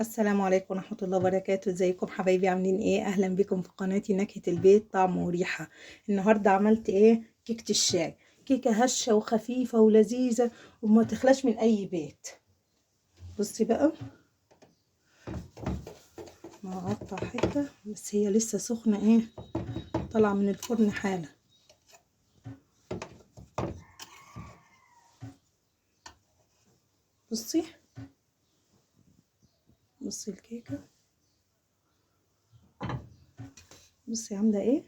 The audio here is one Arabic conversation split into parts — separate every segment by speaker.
Speaker 1: السلام عليكم ورحمة الله وبركاته. ازيكم حبايبي؟ عاملين ايه؟ اهلا بكم في قناتي نكهة البيت طعم وريحة. النهاردة عملت ايه؟ كيكة الشاي. كيكة هشة وخفيفة ولذيذة وما تخلاش من اي بيت. بصي بقى، ما هقطع حتة بس هي لسه سخنة، ايه طالعة من الفرن حالا. بصي بصي الكيكة، بصي عاملة ايه،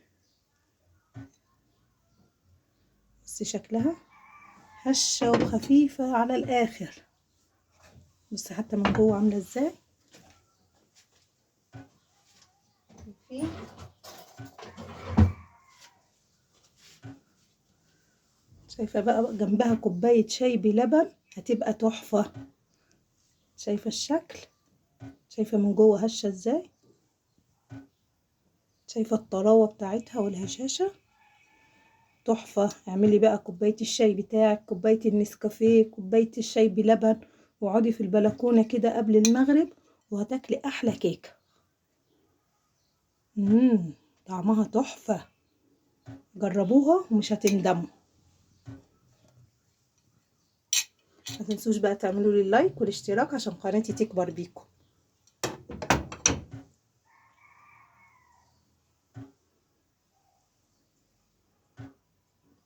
Speaker 1: بصي شكلها هشة وخفيفة على الاخر. بصي حتى من جوه عاملة ازاي. شايفة بقى جنبها كوباية شاي بلبن، هتبقى تحفة. شايفة الشكل؟ شايفة من جوه هشة ازاي؟ شايفة الطراوة بتاعتها والهشاشة؟ تحفة. اعملي بقى كوباية الشاي بتاعك، كوباية النسكافيه، كوباية الشاي بلبن، واقعدي في البلكونة كده قبل المغرب وهتاكلي احلى كيكة. طعمها تحفة، جربوها ومش هتندموا. ما تنسوش بقى تعملوا لي اللايك والاشتراك عشان قناتي تكبر بيكم.